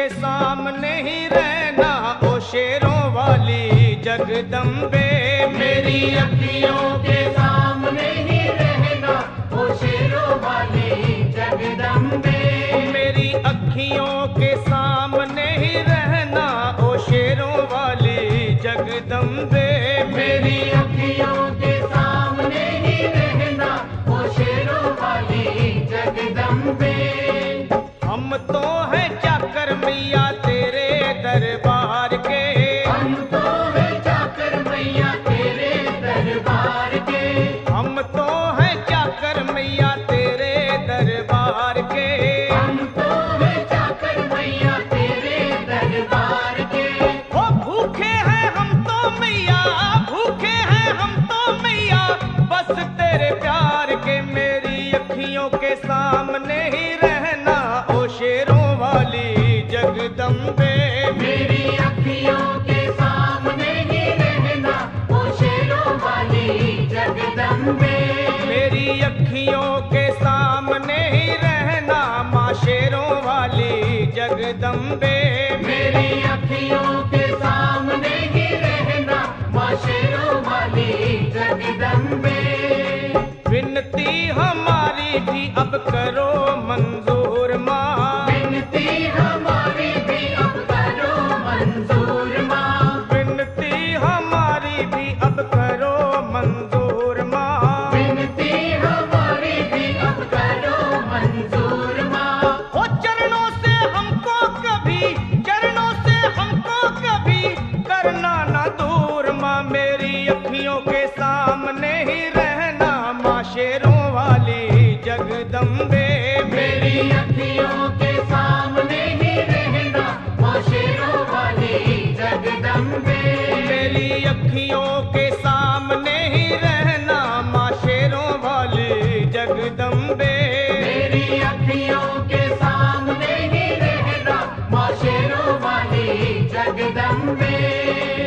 के सामने ही रहना ओ शेरों वाली जगदम्बे। मेरी अखियों के सामने ही रहना ओ शेरों वाली जगदम्बे। मेरी अखियों के सामने ही रहना ओ शेरों वाली जगदम्बे। मेरी अखियों के सामने ही रहना ओ शेरों वाली जगदम्बे। हम तो हैं चाकर मैया तेरे दरबार के। हम तो हैं चाकर मैया तेरे दरबार के। हम तो हैं चाकर मैया तेरे दरबार के। हम तो हैं चाकर मैया तेरे दरबार के। ओ भूखे हैं हम तो मैया, भूखे हैं हम तो मैया बस तेरे प्यार के। मेरी अखियों के सामने ही रहना ओ शेरों वाली जगदम्बे। मेरी अखियों के सामने ही रहना ओ शेरों वाली जगदम्बे। मेरी अखियों के सामने ही रहना माँ शेरों वाली जगदम्बे। मेरी अखियों के सामने ही रहना माँ शेरों वाली जगदम्बे। विनती हमारी भी अब करो मंजूर माँ। विनती हमारी भी अब करो मंजूर माँ। विनती हमारी भी अब करो मंजूर माँ। विनती हमारी भी अब करो मंजूर माँ। ओ चरणों से हमको कभी, चरणों से हमको कभी करना ना दूर माँ। मेरी अखियों के सामने ही रहना माँ शेरों वाली जगदम्बे। मेरी अखियों के सामने ही रहना माँ शेरों वाली जगदम्बे। मेरी अखियों के सामने ही रहना माँ शेरों वाली जगदम्बे। मेरी अखियों के सामने ही रहना माँ शेरों वाली जगदम्बे।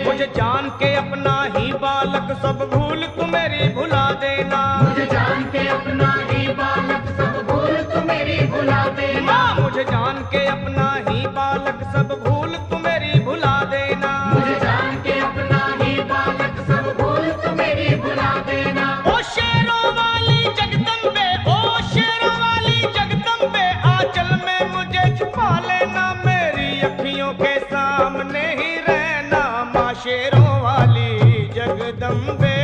मुझे जान के अपना ही बालक सब भूल तू मेरी भुला देना। मुझे जान के अपना ही बालक सब भूल तू मेरी भुला देना। माँ मुझे जान के अपना ही बालक सब भूल तू मेरी भुला देना। मुझे जान के अपना ही बालक सब भूल तू मेरी भुला देना। ओ शेरों वाली जगदम्बे, ओ शेरों वाली जगदम्बे आंचल में मुझे छुपा लेना। मेरी अखियों के सामने ही रहना माँ शेरों वाली जगदम्बे।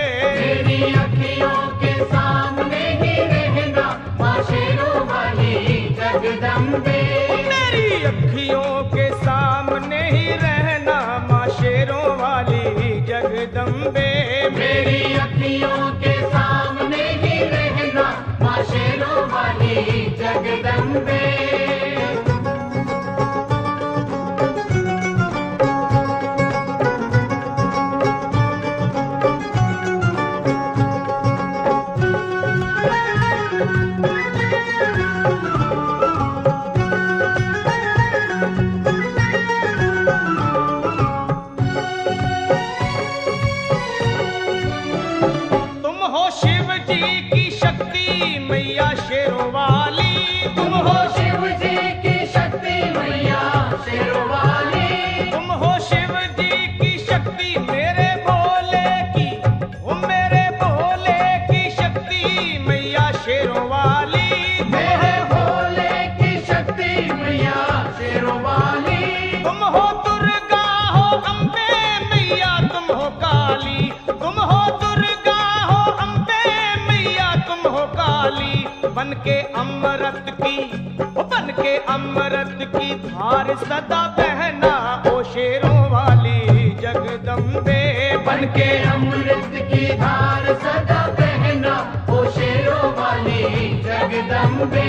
मेरी अखियों के सामने ही रहना माँ शेरों वाली जगदम्बे। मेरी अखियों के सामने ही रहना माँ शेरों वाली जगदम्बे। मेरी अखियों के सामने ही रहना माँ शेरों वाली जगदम्बे। तुम हो शिव जी की शक्ति मैया शेरों वाली। तुम हो शिव जी की शक्ति मैया शेरों वाली। तुम हो शिव जी की शक्ति मेरे भोले की, ओ मेरे भोले की शक्ति मैया शेरों वाली। मेरे भोले की शक्ति मैया शेरों वाली। तुम हो दुर्गा हो अम्बे मैया तुम हो काली। तुम हो दुर्गा हो अम्बे मैया तुम हो काली। बन के अमृत की, ओ बन के अमृत की धार सदा बहना ओ शेरों वाली जगदम्बे। बन के अमृत की धार सदा बहना ओ शेरों वाली जगदम्बे।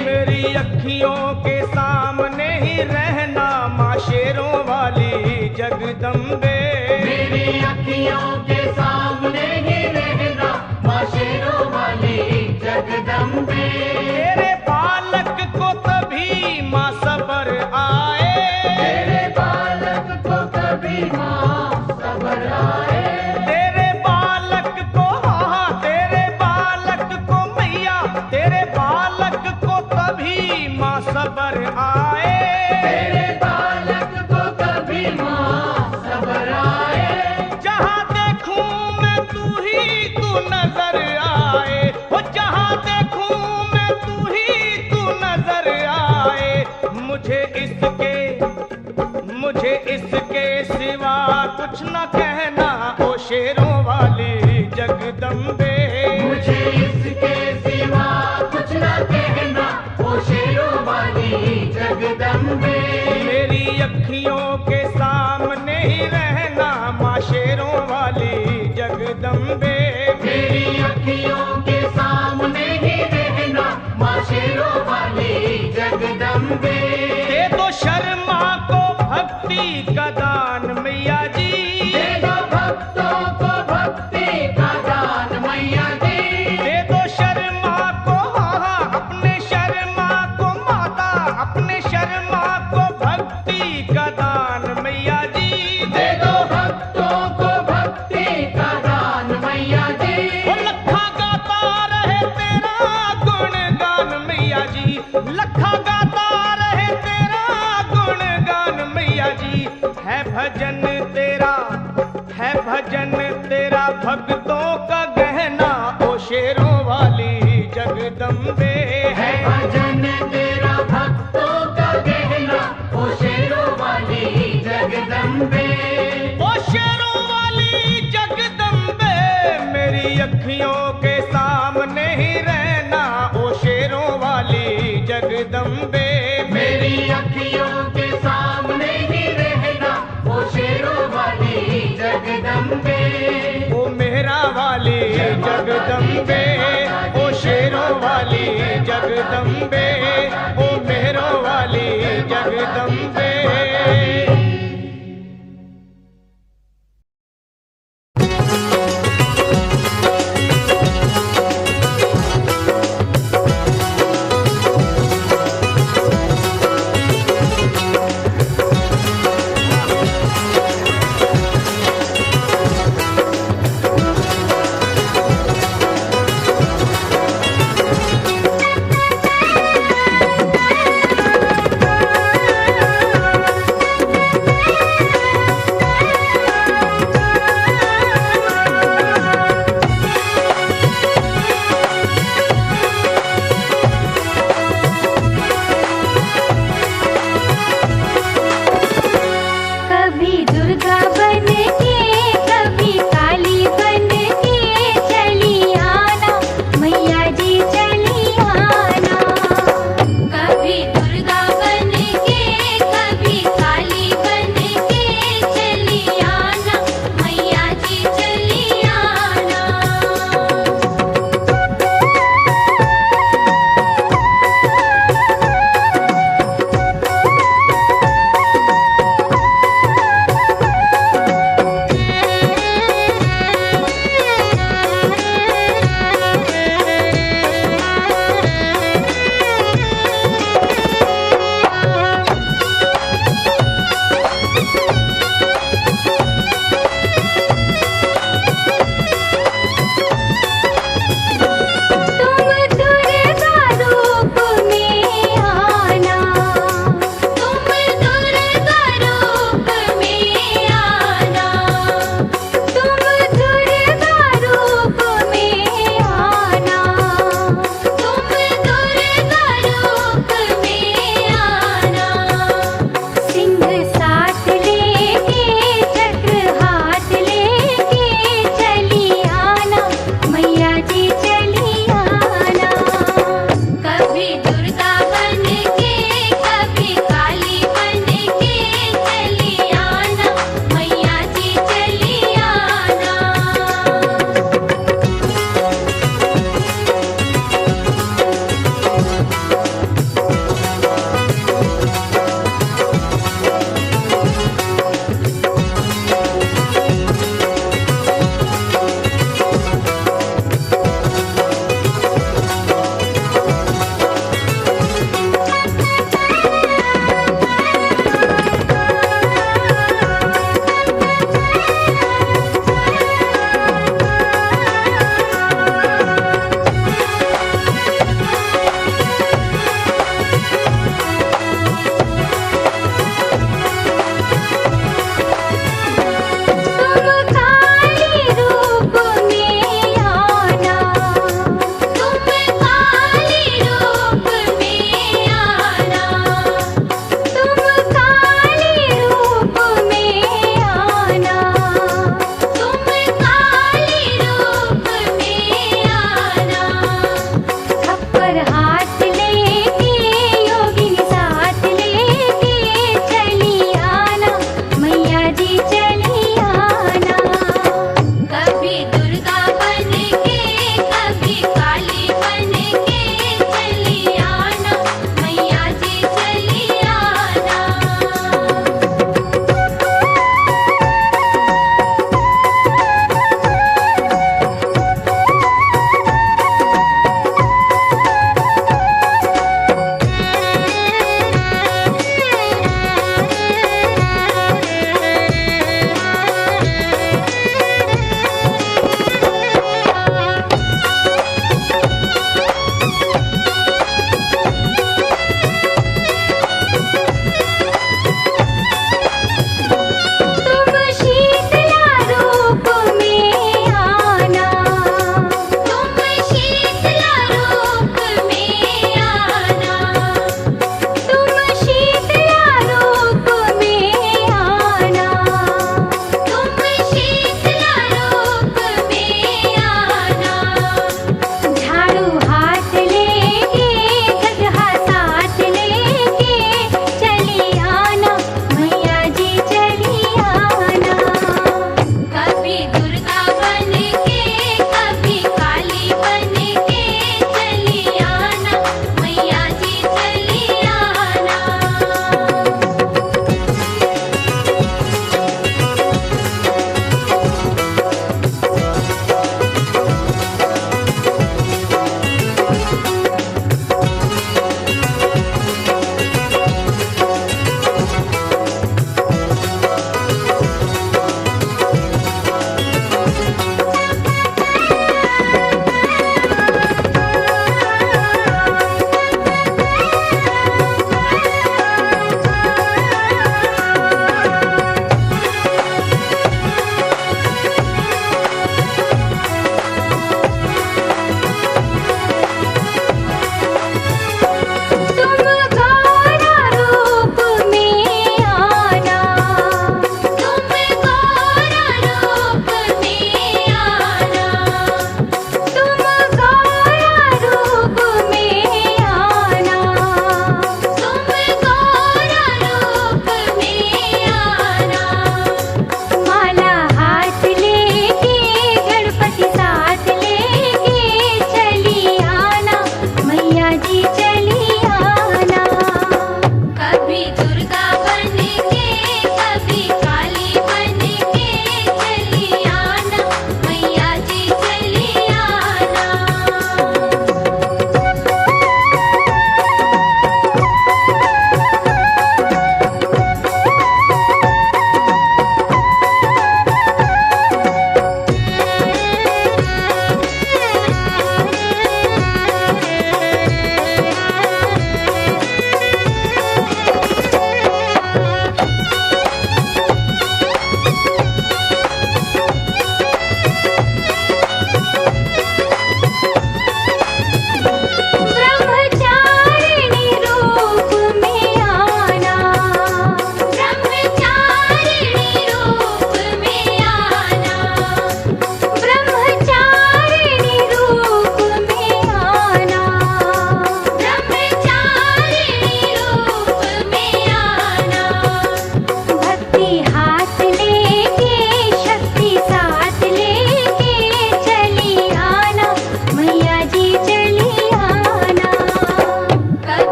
मेरी अखियों के सामने ही रहना माँ शेरों वाली जगदम्बे। मेरी अखियों के सामने ही रहना माँ शेरों वाली जगदम्बे। तेरे बालक को कभी माँ सबर आए। तेरे बालक को कभी माँ सबर आए। तेरे बालक को, हाँ तेरे बालक को मैया, तेरे बालक को कभी माँ सबर आए। तेरे बालक मुझे इसके सिवा कुछ न कहना ओ शेरों वाली जगदम्बे। मुझे इसके सिवा कुछ न कहना ओ शेरों वाली जगदम्बे। मेरी अखियों के सामने ही रहना माँ शेरों वाली जगदम्बे। मेरी अखियों के सामने ही रहना माँ शेरों वाली जगदम्बे। दे दो शर्मा को भक्ति का दान मैया जी। दे दो भक्तों को भक्ति का दान मैया जी। दे दो शर्मा को अपने शर्मा को माता अपने शर्मा को भक्ति का दान मैया जी। दे दो भक्तों को भक्ति का दान मैया जी। वो लखा गाता रहे तेरा गुणगान मैया जी। लखा गाता रहे तेरा गुणगान मैया जी। है भजन तेरा भक्तों का गहना ओ शेरों वाली जगदम्बे। है भजन तेरा भक्तों का गहना ओ शेरों वाली जगदम्बे। ओ शेरों वाली जगदम्बे मेरी अखियों के सामने ही रहना ओ शेरों वाली जगदम्बे। मेरी अखियों के सामने ही रहना ओ शेरों वाली जगदम्बे। ओ मेहरा वाली जगदम्बे ओ शेरों वाली जगदम्बे ओ मेहरों वाली जगदम्बे।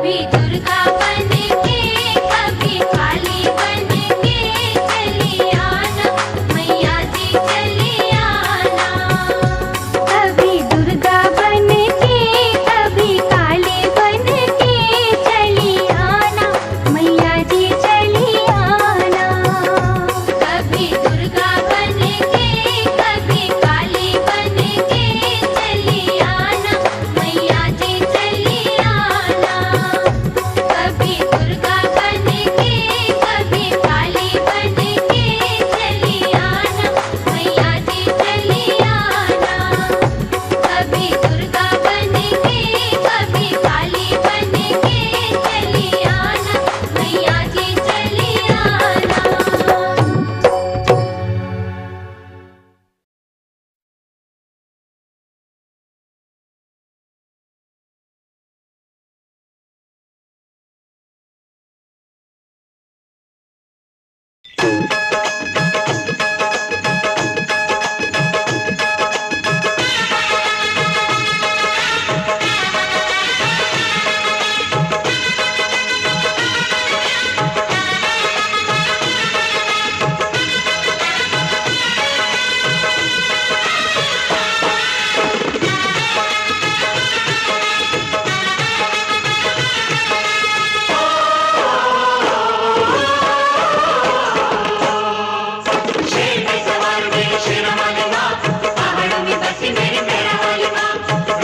कभी दुर्गा बन के कभी काली बन के चली आना मैया जी चली आना। कभी दुर्गा बन के कभी काली बन के चली आना मैया जी चली आना। कभी दुर्गा बन के कभी काली बन के चली आना मैया जी चली आना। कभी दुर्गा बन के कभी काली बन के चली आना मैया जी चली आना। कभी दुर्गा बन के कभी काली बन के चली आना मैया जी चली आना। शेर पे सवार मेरी शेरा वाली माँ, पहाड़ों में बसी मेरी मेरा वाली माँ।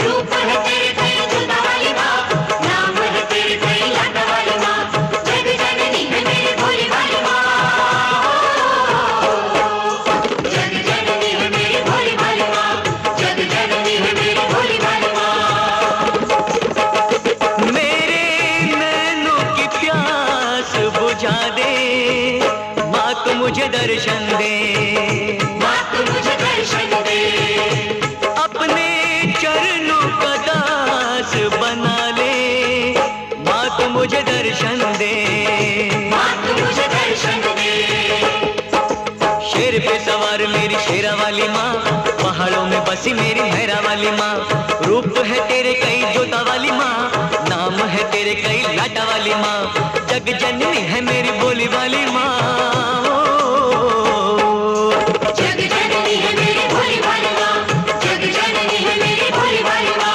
रूप है तेरे कई जुदा वाली माँ, नाम है तेरे कई लाडा वाली माँ। जग जननी है मेरी भोली वाली माँ, जग जननी है मेरी भोली वाली माँ, जग जननी है मेरी भोली वाली माँ। मेरे नैनों की प्यास बुझा दे माँ, तू मुझे दर्शन दे। माँ तू मुझे दर्शन दे, अपने चरणों का दास बना ले माँ, तू मुझे दर्शन दे। माँ तू मुझे दर्शन दे। शेर पे सवार मेरी शेरा वाली माँ, पहाड़ों में बसी मेरी मेहरा वाली माँ। रूप है तेरे कई जोता वाली माँ, नाम है तेरे कई लाटा वाली माँ। जग जननी है मेरी बोली वाली माँ। जग जननी है मेरी भोली वाली माँ, जग जननी है मेरी भोली वाली माँ।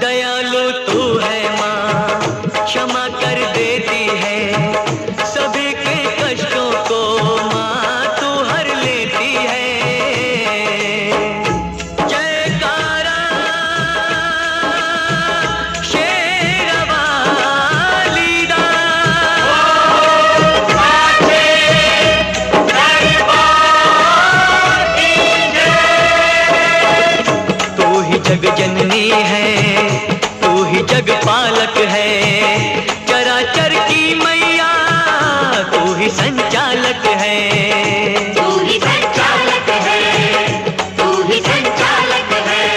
दयालु तू है माँ, क्षमा कर देती है सभी के कष्टों को माँ, तू हर लेती है। जयकारा शेरवाली दा, तू ही जग जननी है, तू ही जग पालक है। चराचर की मैया तू ही संचालक है। तू ही संचालक है, तू ही संचालक है।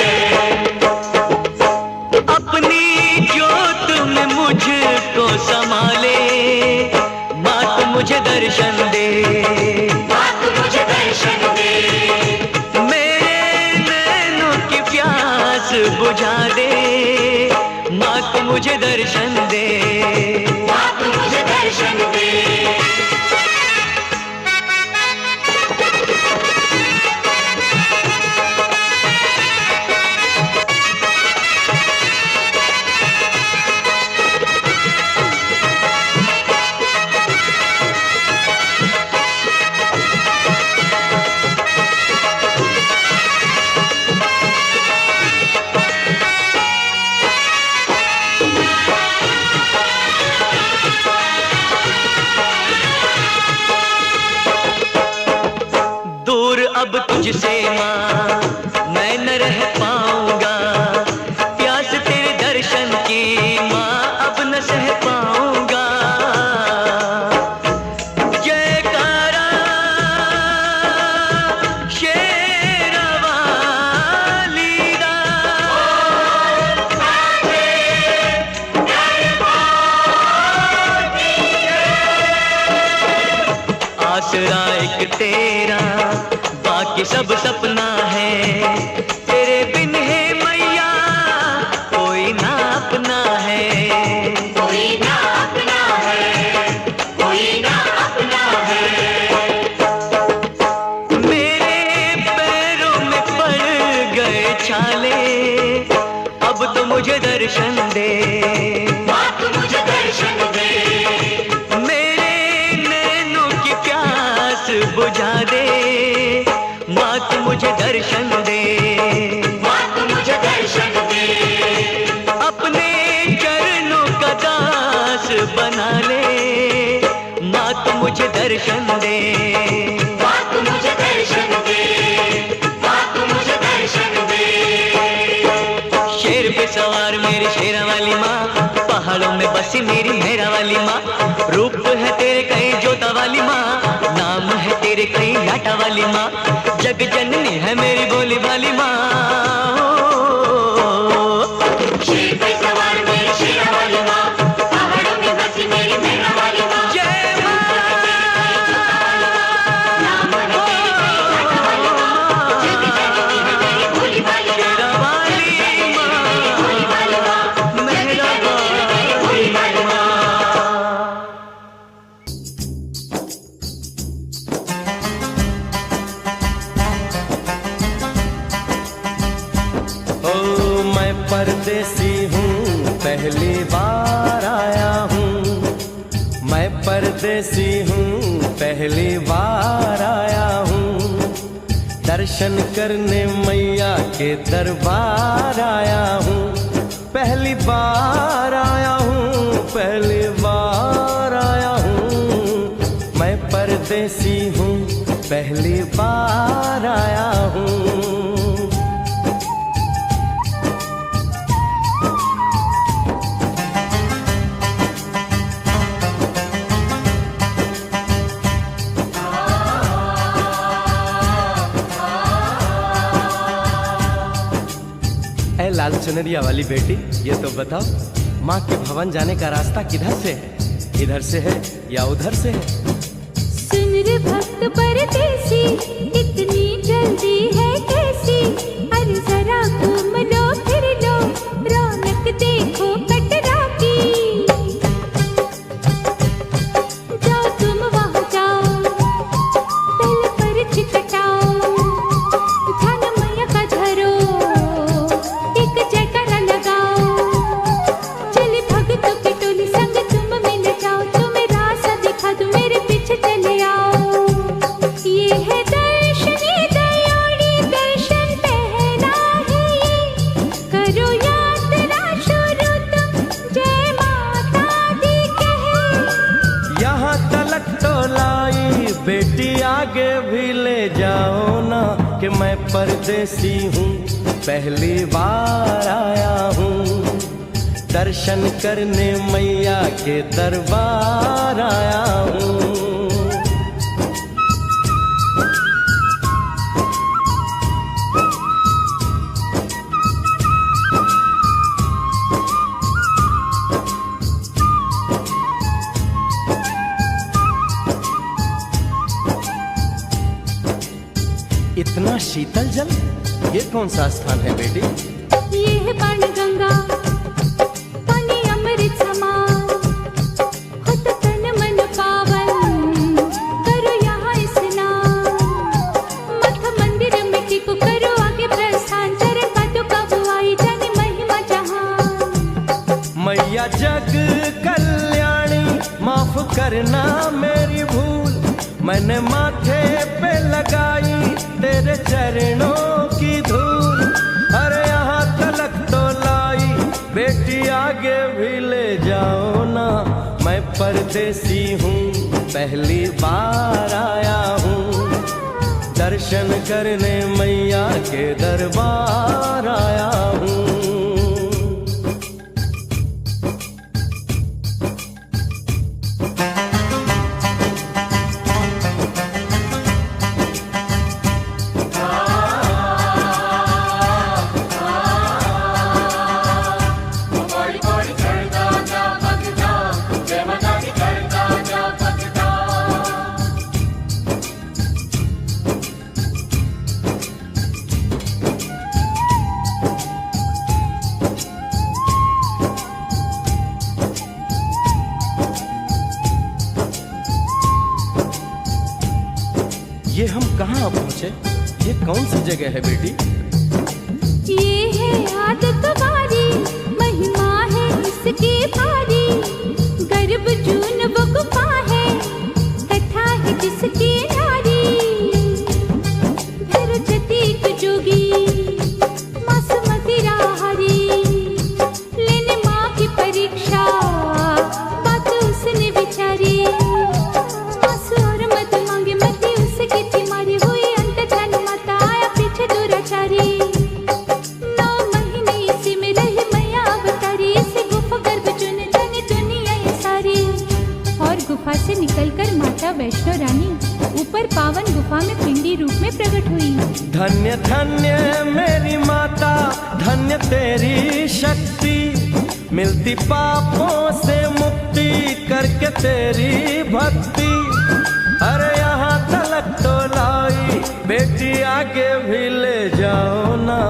अपनी ज्योत में मुझको संभाले माँ, तू मुझे दर्शन दे। माँ तू मुझे दर्शन दे, मेरे नैनों की प्यास बुझा दे माँ, तू मुझे दर्शन दे। माँ तू मुझे दर्शन दे। अब तुझसे माँ मैं न रह पाऊंगा, प्यास तेरे दर्शन की माँ अब न सह पाऊंगा। जयकारा शेरवाली दा, आसरा एक तेरा बाकी सब सपना है, तेरे बिन है मैया कोई ना अपना है। कोई ना अपना है, कोई ना अपना है। मेरे पैरों में पड़ गए छाले, अब तो मुझे दर्शन दे, माँ तू मुझे दर्शन दे, मेरे नैनों की प्यास बुझा दे, माँ तू मुझे दर्शन दे, माँ तू मुझे दर्शन दे। अपने चरणों का दास बना ले, माँ तू मुझे दर्शन दे। माँ तू मुझे दर्शन दे, माँ तू मुझे दर्शन दे। शेर पे सवार मेरी शेरा वाली माँ, पहाड़ों में बसी मेरी मेरा वाली माँ, रूप है तेरे कहीं जोता वाली माँ, नाम है तेरे कहीं लाटा वाली माँ, जग जननी है मेरी बोली वाली माँ। शेर पे सवार मेरी शेरा वाली माँ, पहाड़ों में बसी मेरी मेरा वाली माँ। जय माँ। नाम है तेरी कहीं लाटा वाली माँ, जग जननी है मेरी भोली वाली माँ। शेरा वाली माँ, भोली वाली माँ, मेरा भोली वाली माँ। ओ मैं परदेसी हूँ पहली बार आया हूँ, मैं परदेसी हूँ पहली बार आया हूँ, दर्शन करने मैया के दरबार आया हूँ, पहली बार आया हूँ, पहली बार आया हूँ, मैं परदेसी हूँ पहली बार आया हूँ। ऐ लाल चुनरिया वाली बेटी, ये तो बताओ माँ के भवन जाने का रास्ता किधर से है, इधर से है या उधर से है? सुन रे भक्त परदेसी, इतनी जल्दी है कैसी, अरे जरा घूम लो फिर लो, रौनक देखो कटरा की। जाओ तुम वहाँ जाओ, पहले पर्ची कटाओ, ध्यान मैया का धरो, एक जयकारा लगाओ, चले भक्तों की टोली संग तुम मिल जाओ, तुम्हें रास्ता दिखा दूं मेरे पीछे चले आओ। ये है दर्शन, ये दयाड़ी दर्शन पहला है ये, करो यात्रा शुरू तुम जय माता दी कहे। यहाँ तलक तो लाई बेटी, आगे भी ले जाओ ना, कि मैं परदेसी हूँ पहली बार आया हूँ, दर्शन करने मैया के दरबार आया हूँ। इतना शीतल जल, ये कौन सा स्थान है बेटी? ये है बाण गंगा, पानी अमृत समान, होत तन मन पावन, करो यहाँ स्नान, मठ मंदिर में टिको, करो आगे प्रस्थान, चरण पादुका बुआई जाने महिमा जहान। मैया जग कल्याणी, माफ करना मेरी भूल, मैंने माथे पे लगाई तेरे चरणों की धूल, अरे यहाँ तलक तो लाई बेटी, आगे भी ले जाओ ना, मैं परदेसी हूँ पहली बार आया हूँ, दर्शन करने मैया के दरबार आया हूँ। ये हम कहाँ पहुँचे? ये कौन सी जगह है बेटी? ये है आदत तुम्हारी, महिमा है इसकी भारी। गर्भ जून वो गुफा है, कथा है जिसकी नारी। भैरव जतीक जोगी, मासूमती राहरी, लेने माँ की परीक्षा, बात उसने विचारी। मासू और मत मांगे मती उसकी तिमारी, हुई अंत धन माता आया पीछे दुराचारी। 9 महीने इसी में रही मैया अवतारी, इसी गुफा गर्भ चुन जाने दुनिया ये सारी। और गुफा से निकलकर माता वैष्णो रानी ऊपर पावन गुफा में पिंडी रूप में प्रकट हुई। धन्य धन्य मेरी माता, धन्य तेरी शक्ति, मिलती पापों से मुक्ति करके तेरी भक्ति। अरे यहाँ तलक तो लाई बेटी, आगे भी ले जाओ ना।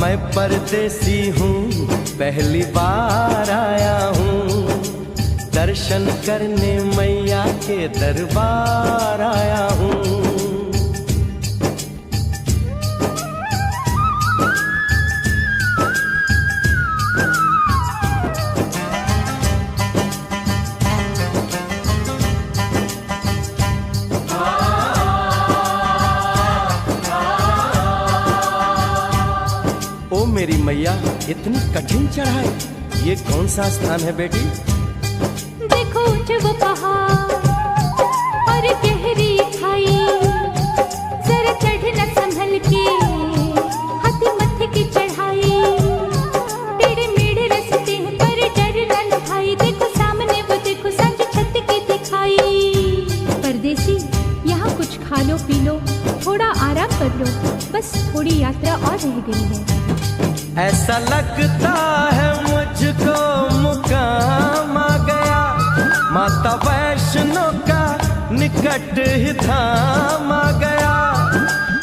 मैं परदेसी हूँ, पहली बार आया हूँ, दर्शन करने मैया के दरबार आया हूँ। ओ मेरी मैया, इतनी कठिन चढ़ाई, ये कौन सा स्थान है बेटी? देखो ऊंचे वो पहाड़ और गहरी खाई, जरा चढ़ना संभल के, हाथी मत्थे की चढ़ाई। टेढ़े मेढ़े रास्ते हैं पर डर न भाई, देखो सामने वो देखो सांझ छत की दिखाई। परदेसी यहाँ कुछ खा लो पी लो, थोड़ा आराम कर लो, बस थोड़ी यात्रा और रह गई है। ऐसा लगता है मुझको मुकाम आ गया, माता वैष्णो का निकट ही धाम आ गया।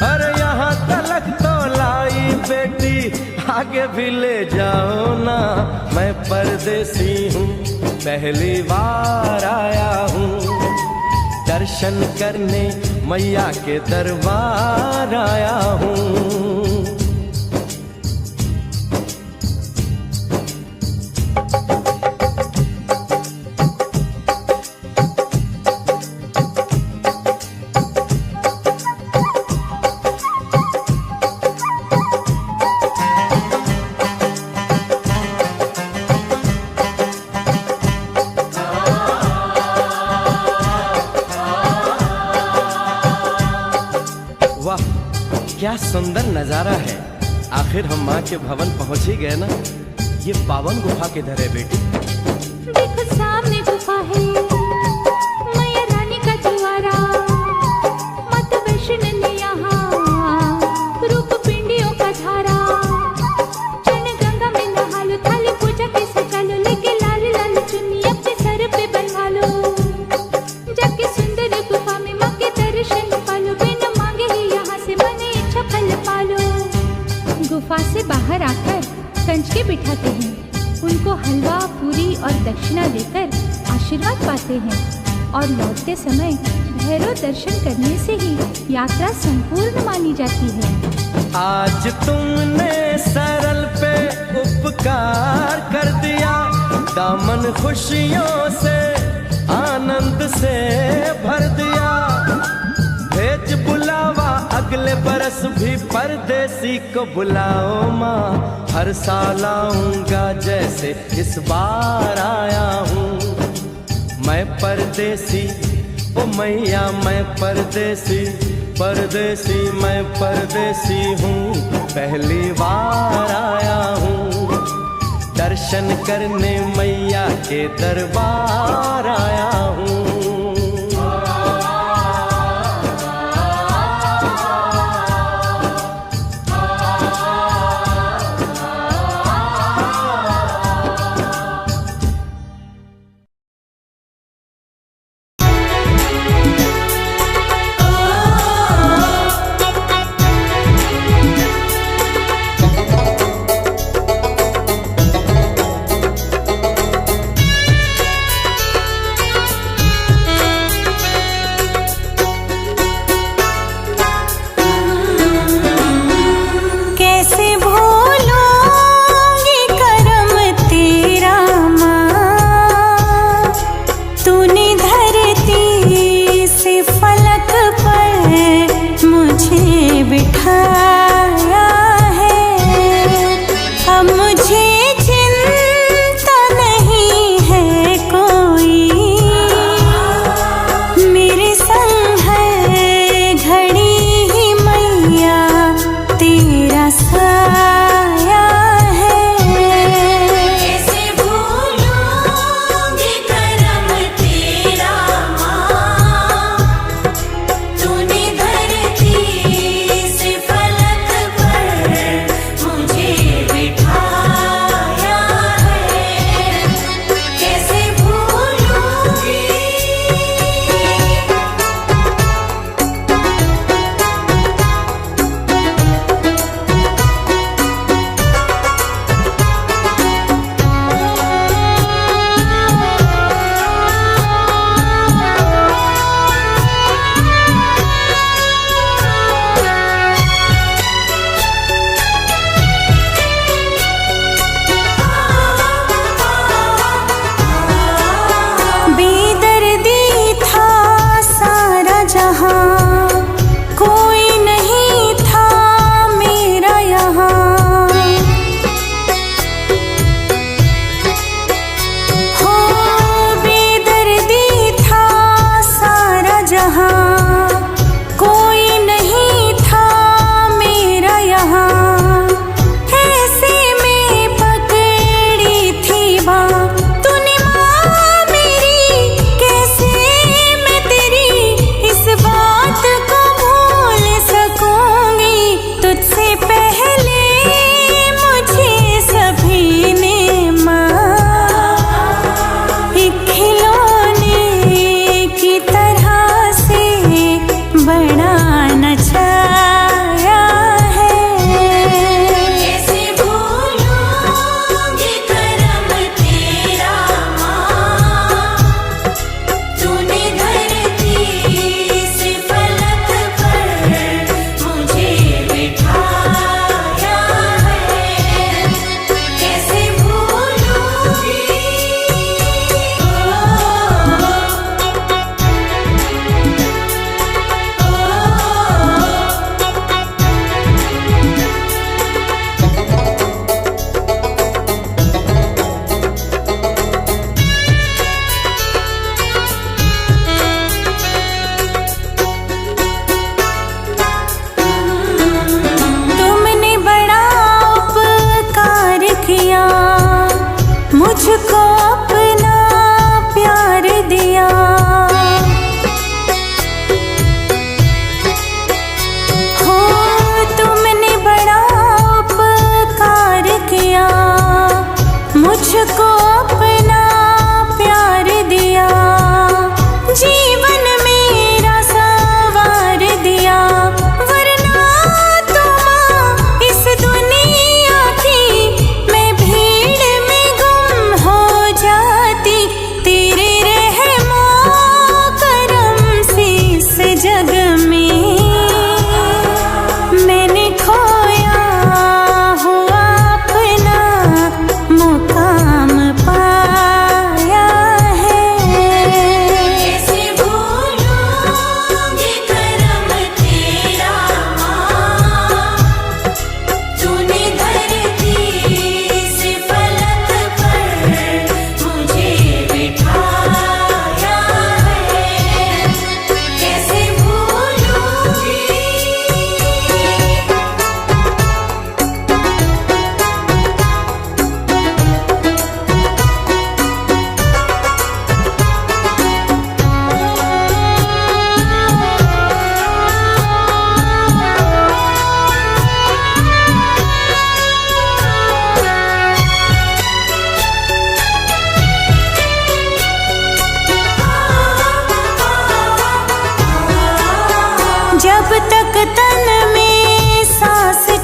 अरे यहाँ तलक तो लाई बेटी, आगे भी ले जाओ ना। मैं परदेसी हूँ, पहली बार आया हूँ, दर्शन करने मैया के दरबार आया हूँ। वाह, क्या सुंदर नजारा है। आखिर हम माँ के भवन पहुंच ही गए ना। ये पावन गुफा किधर है बेटी? देखो सामने गुफा है, मैया रानी का द्वारा। माता वैष्णो ने यहाँ रूप पिंडियों का धारा। चरण गंगा में नहा लो, थाली पूजा के सजा लो, लेके लाल लाल चुन्नी अपने सर पे बनवा लो। जाके सुंदर गुफा में माँ के दर्शन पालो, बिना मांगे ही यहाँ से मने इच्छा फल पालो। गुफा से बाहर आकर कंचके बिठाते हैं, उनको हलवा पूरी और दक्षिणा देकर आशीर्वाद पाते हैं। और लौटते समय भैरव दर्शन करने से ही यात्रा संपूर्ण मानी जाती है। आज तुमने सरल पे उपकार कर दिया, दामन खुशियों से आनंद से भर दिया। भेज बुलावा अगले बरस भी परदेसी को बुलाओ माँ, हर साल आऊंगा जैसे इस बार आया हूँ। मैं परदेसी, ओ मैया मैं परदेसी, परदेसी मैं परदेसी हूँ, पहली बार आया हूँ, दर्शन करने मैया के दरबार आया हूँ। तूने धरती से फलक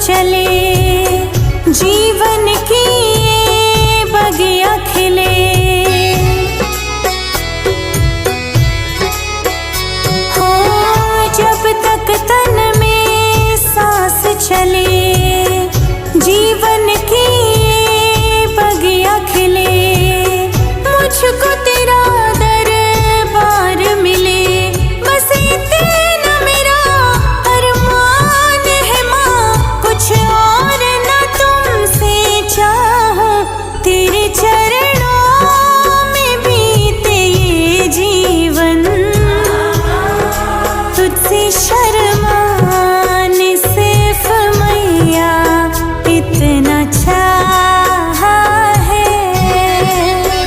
चले जीवन की ये बगिया खिले। हो जब तक तन में सांस चले जीवन की ये बगिया खिले। मुझको तेरा दरबार मिले, बस इतना मेरा अरमान है माँ, कुछ और न तुमसे चाहूं। तेरे चरणों में बीते ये जीवन, तुझसे शर्माने सिर्फ मैया इतना चाहा है।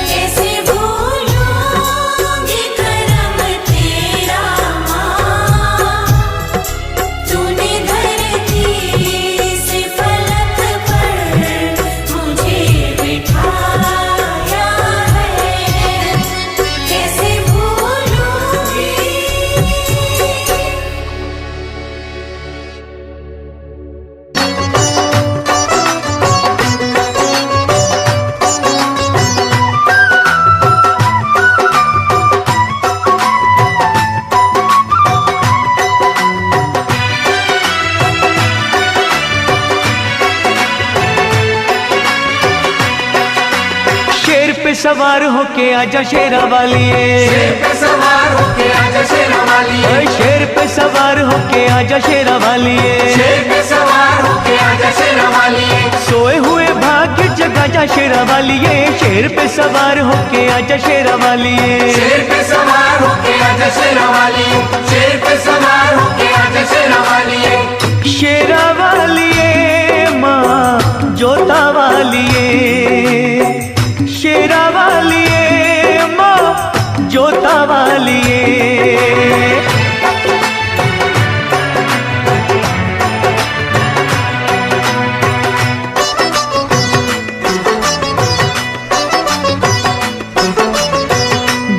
कैसे भूलूंगी करम तेरा माँ, तूने धरती से फलक पर मुझे बिठाया है। कैसे भूलूंगी। शेर पे सवार होके आजा शेरा वालिए, शेर पे सवार होके आजा शेरा वालिए, ओए शेर पे सवार होके आजा शेरा वालिए। शेर पे सवार होके आजा शेरा वालिए, सोए हुए भाग्य जगा जा शेरा वालिए, शेर पे सवार होके आजा शेरा वालिए। शेर पे सवार होके आजा शेरा वालिए, शेर पे सवार होके आजा शेरा वालिए। शेरा वालिए माँ जोता वालिए, शेरा वालिए माँ जोता वालिए।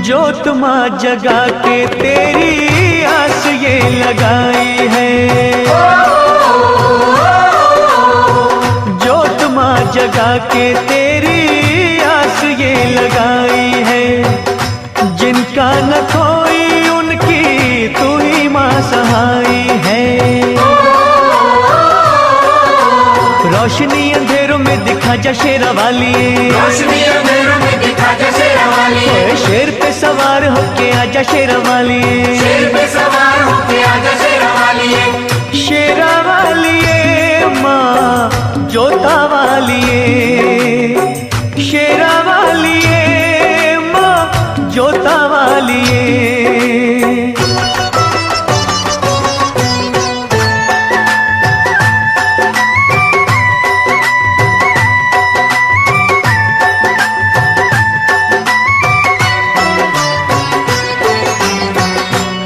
जोत माँ जगा के तेरी आस ये लगाई है, जोत माँ जगा के तेरी आस ये लगाई है। जिनका न कोई उनकी तू ही माँ सहाई है। रोशनी अंधेरों में दिखा जा शेरा वालिए, रोशनी अंधेरों में दिखा जा शेरा वालिए, ओए शेर पे सवार होके आजा शेरा वालिए। शेर पे सवार होके आजा शेरा वालिए। शेरा वालिए माँ जोता वालिए, शेरा वालिए माँ जोता वालिए।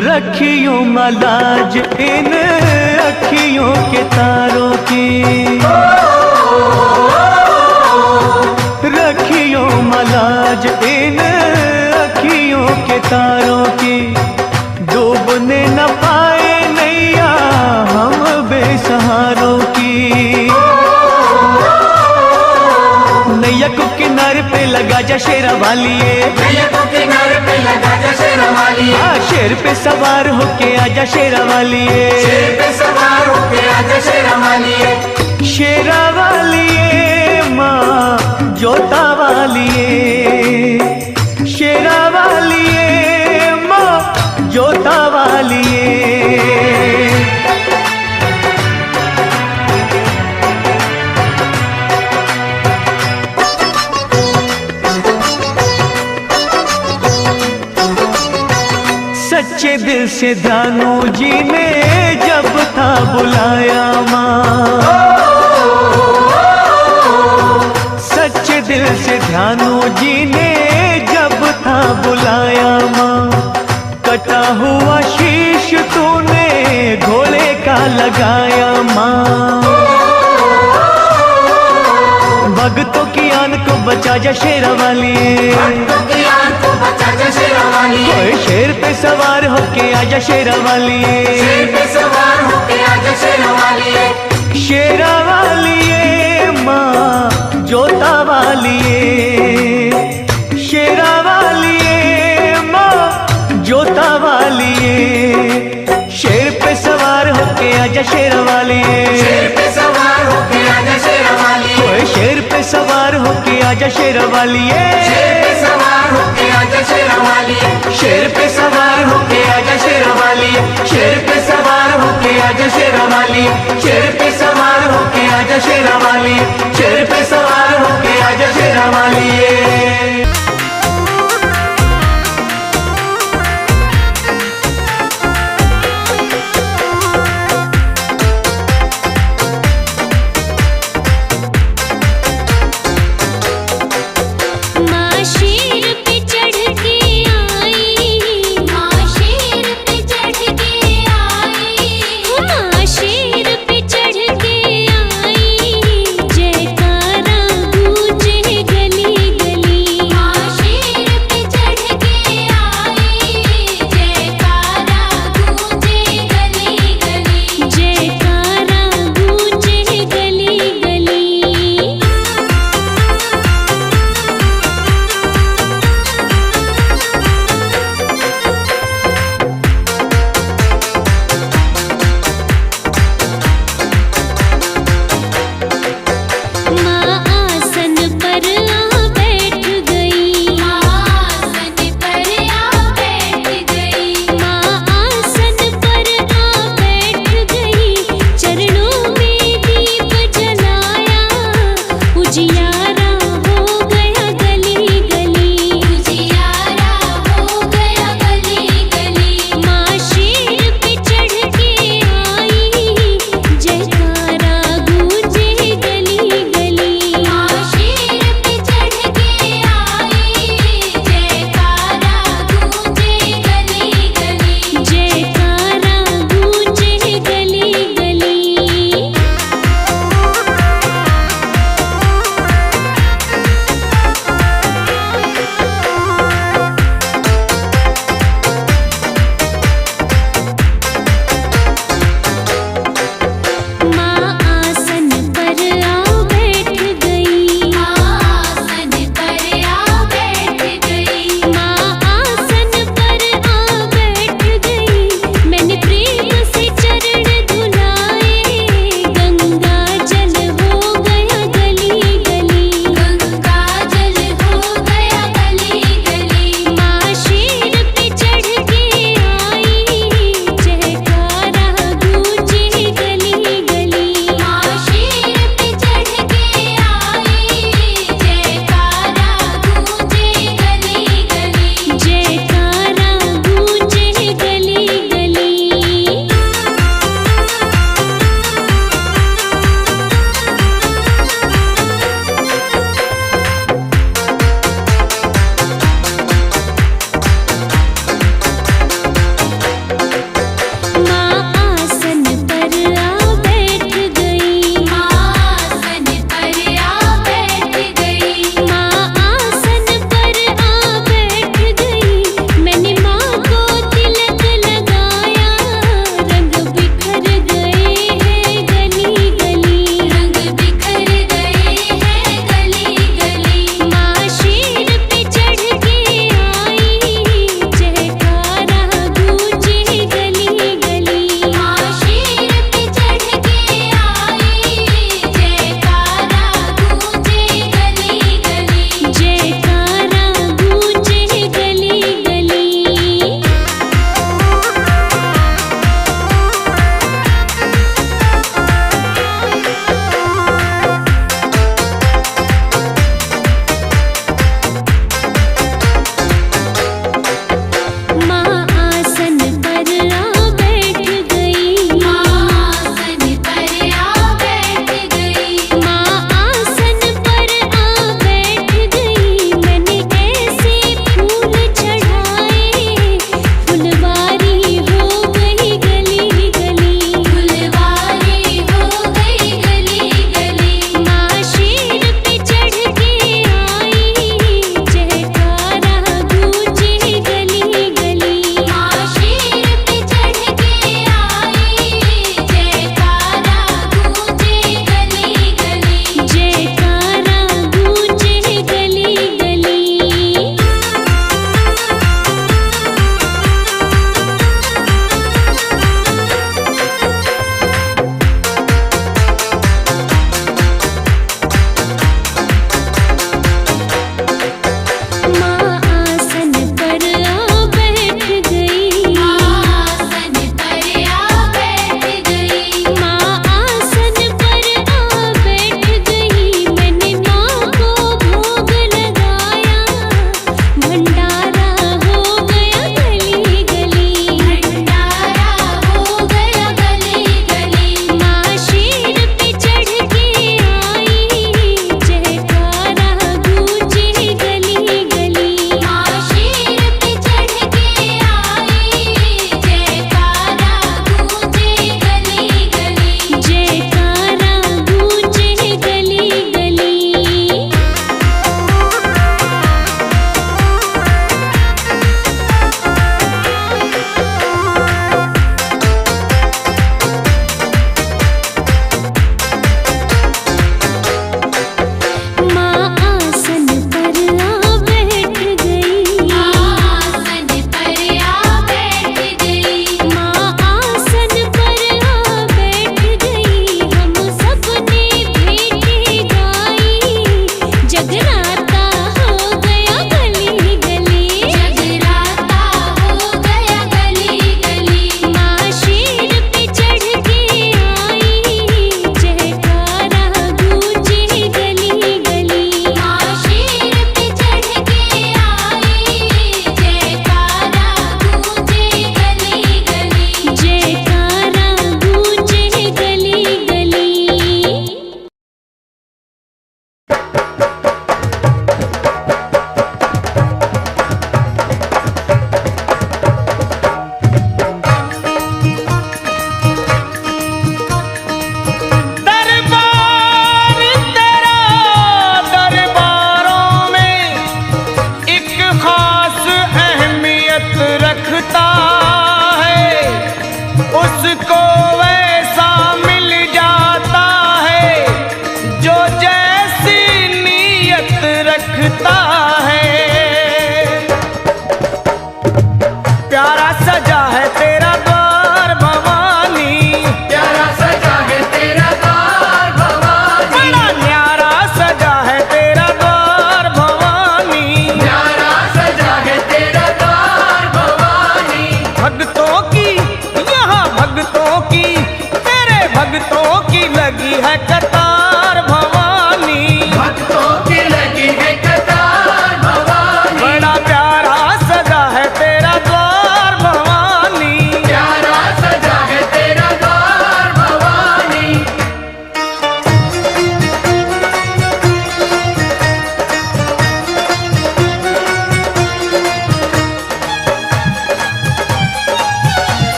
रखियों मलाज इन अखियों के तारों की, रखियों मलाज इन अखियों के तारों की। डूबने न पाए नैया हम बेसहारों की। नैया को किनारे पे लगा जा शेरा वालिए, नैया को किनारे पे लगा जा शेरा वालिए, शेर पे सवार होके आजा शेरा वालिए। शेर पे सवार होके आजा शेरा वालिए। शेरा वालिए माँ जोता वालिए, शेरा वालिए माँ जोता वालिए। सच्चे दिल से दानू जी ने जब था बुलाया माँ, सच्चे दिल से ध्यानू जी ने जब था बुलाया माँ। कटा हुआ शीश तूने घोड़े का लगाया माँ। भक्तों की आन को बचा जा शेरा वालिए, भक्तों की आन को बचा जा शेरा वालिए। ओए शेर पे सवार होके आजा शेरा वालिए, शेर पे सवार होके आजा शेरा वालिए। शेरा आजा शेरा वालिए। शेर पे सवार होके आजा शेरा वालिए, शेर पे सवार होके आजा शेरा वालिए। शेर पे सवार होके आजा शेरा वालिए। शेर पे सवार होके आजा शेरा वालिए। शेर पे सवार होके आजा शेरा वालिए। माँ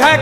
है